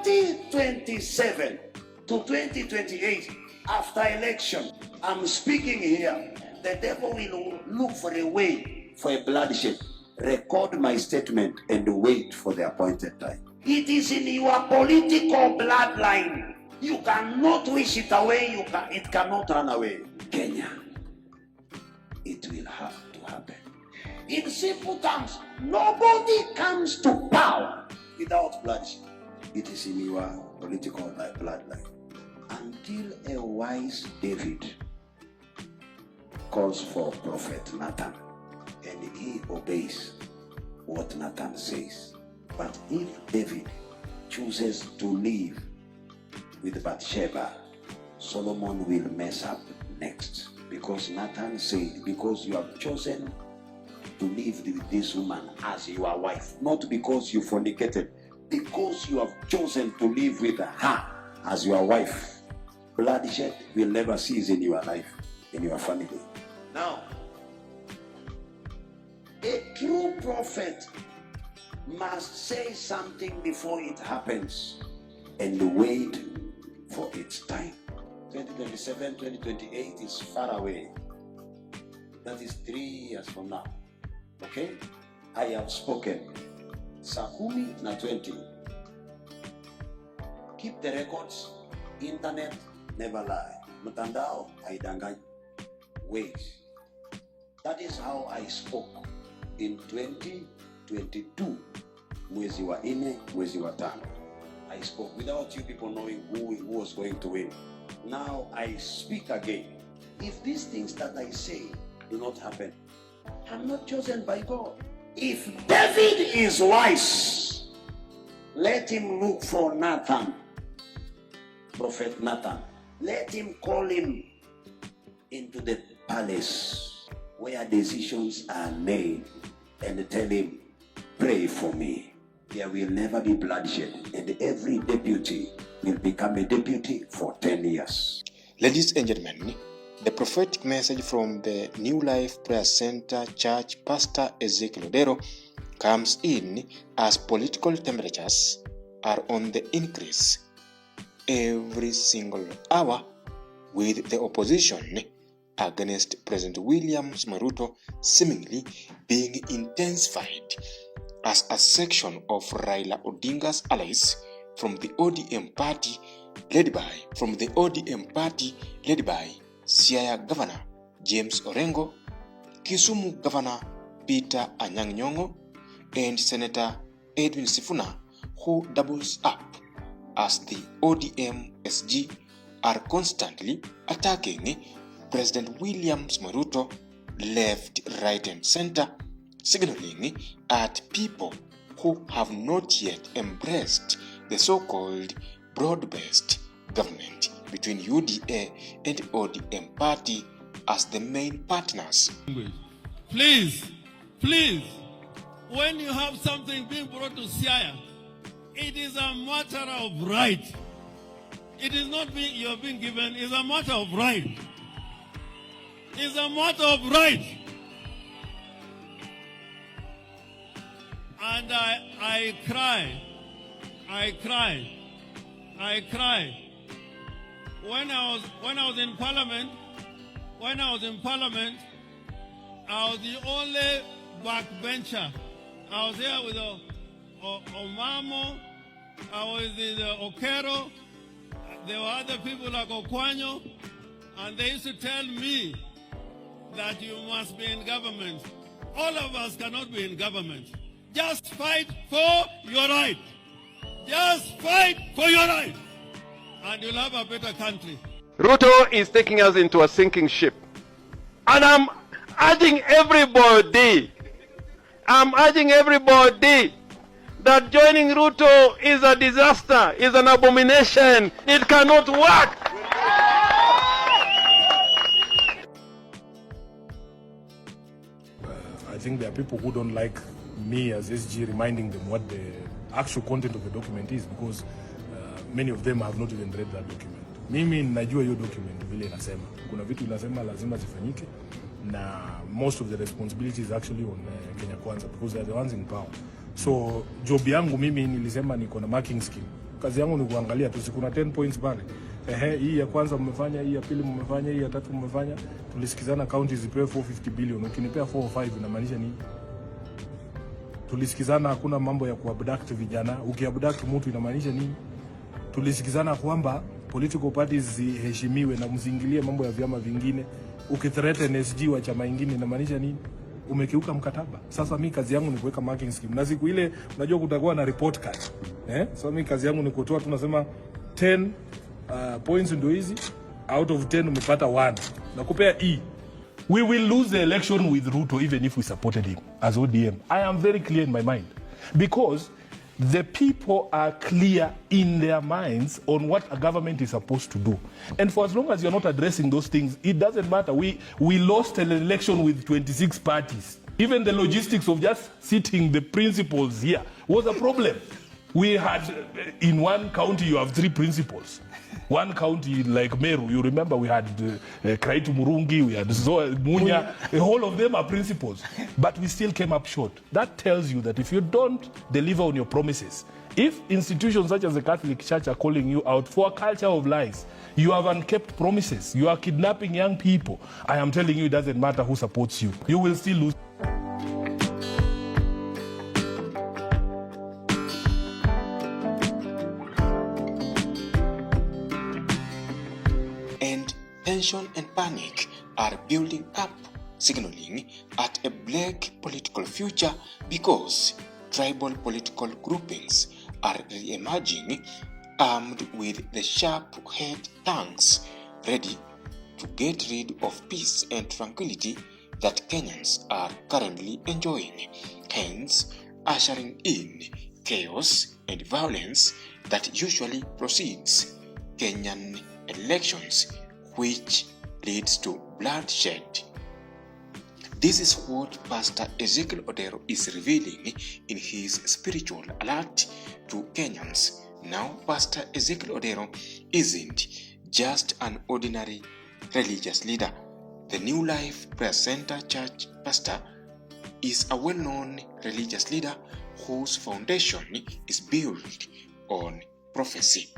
2027 to 2028, after election, I'm speaking here, the devil will look for a way for a bloodshed. Record my statement and wait for the appointed time. It is in your political bloodline. You cannot wish it away. It cannot run away. Kenya, it will have to happen. In simple terms, nobody comes to power without bloodshed. It is in your political bloodline. Until a wise David calls for Prophet Nathan, and he obeys what Nathan says. But if David chooses to live with Bathsheba, Solomon will mess up next. Because Nathan said, because you have chosen to live with this woman as your wife, not because you fornicated, because you have chosen to live with her as your wife, bloodshed will never cease in your life, in your family. Now, a true prophet must say something before it happens and wait for its time. 2027, 2028 is far away. That is 3 years from now. Okay? I have spoken. Saa 10 na 20. Keep the records. Internet never lie. Mtandao haidanganyi. Wait. That is how I spoke in 2022. Mwezi wa 4, mwezi wa 5. I spoke without you people knowing who was going to win. Now I speak again. If these things that I say do not happen, I'm not chosen by God. If David is wise, let him look for Nathan, Prophet Nathan. Let him call him into the palace where decisions are made and tell him, pray for me. There will never be bloodshed, and every deputy will become a deputy for 10 years. Ladies and gentlemen, the prophetic message from the New Life Prayer Center Church Pastor Ezekiel Odero comes in as political temperatures are on the increase every single hour, with the opposition against President William Ruto seemingly being intensified as a section of Raila Odinga's allies from the ODM party led by Siaya Governor James Orengo, Kisumu Governor Peter Anyang' Nyong'o, and Senator Edwin Sifuna, who doubles up as the ODM SG, are constantly attacking President William Ruto left, right, and center, signaling at people who have not yet embraced the so-called broad-based government between UDA and ODM party as the main partners. Please, when you have something being brought to Siaya, it is a matter of right. It is not you are being given, it's a matter of right. It's a matter of right. And I cry. When I was in Parliament, I was the only backbencher. I was here with Omamo, I was with Okero, there were other people like Okwanyo, and they used to tell me that you must be in government. All of us cannot be in government. Just fight for your right. Just fight for your right. And you'll have a better country. Ruto is taking us into a sinking ship. And I'm urging everybody that joining Ruto is a disaster, is an abomination. It cannot work. I think there are people who don't like me as SG reminding them what the actual content of the document is, because many of them have not even read that document. Mimi najua hiyo document vile inasema. Kuna vitu inasema lazima zifanyike, na most of the responsibility is actually on Kenya Kwanza, because they are the ones in power. So job yangu mimi nilisema niko na marking scheme kazi yangu ni kuangalia tu, kuna 10 points pale. Hii ya kwanza mmefanya, hii ya pili mmefanya, hii ya tatu mmefanya. Tulisikizana counties zipewe 450 billion. Ukinipea 4 or 5 inamaanisha nini? Tulisikizana hakuna mambo ya kuabduct vijana. Ukiabduct mtu inamaanisha nini? Tulisikizana kwamba political parties ziheshimiwe na msingilie mambo ya vyama vingine. Ukithreaten SG wa chama kingine inamaanisha nini? Umekiuka mkataba. Sasa mimi kazi yangu ni kuweka marking scheme. Na siku ile unajua kutakuwa na report card. So mimi kazi yangu ni kutoa, tunasema 10 points ndio hizi, out of 10 umepata 1. Nakupea E. We will lose the election with Ruto even if we supported him as ODM. I am very clear in my mind. Because the people are clear in their minds on what a government is supposed to do. And for as long as you're not addressing those things, it doesn't matter. We lost an election with 26 parties. Even the logistics of just sitting the principals here was a problem. We had, in one county, you have 3 principals. One county like Meru, you remember we had Kraitu Murungi, we had Zoe Munya, the whole of them are principals. But we still came up short. That tells you that if you don't deliver on your promises, if institutions such as the Catholic Church are calling you out for a culture of lies, you have unkept promises, you are kidnapping young people, I am telling you it doesn't matter who supports you. You will still lose. Tension and panic are building up, signaling at a black political future because tribal political groupings are re-emerging, armed with the sharp-head tanks, ready to get rid of peace and tranquility that Kenyans are currently enjoying, hence ushering in chaos and violence that usually precedes Kenyan elections, which leads to bloodshed. This is what Pastor Ezekiel Odero is revealing in his spiritual alert to Kenyans. Now, Pastor Ezekiel Odero isn't just an ordinary religious leader. The New Life Prayer Center Church pastor is a well-known religious leader whose foundation is built on prophecy.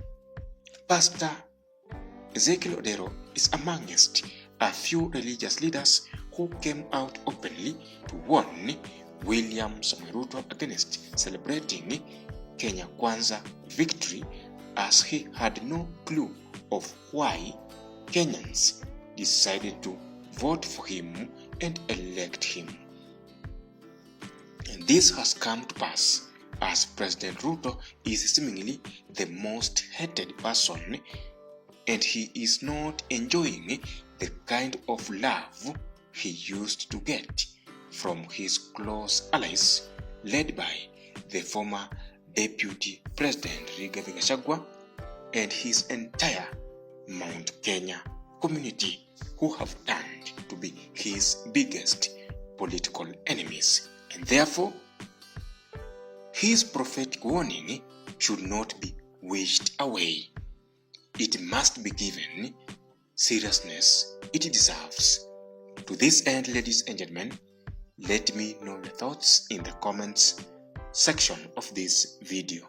Pastor Ezekiel Odero is amongst a few religious leaders who came out openly to warn William Samoei Ruto against celebrating Kenya Kwanza victory, as he had no clue of why Kenyans decided to vote for him and elect him. And this has come to pass as President Ruto is seemingly the most hated person, and he is not enjoying the kind of love he used to get from his close allies, led by the former Deputy President Rigathi Gachagua and his entire Mount Kenya community, who have turned to be his biggest political enemies. And therefore, his prophetic warning should not be wished away. It must be given seriousness it deserves. To this end, ladies and gentlemen, let me know your thoughts in the comments section of this video.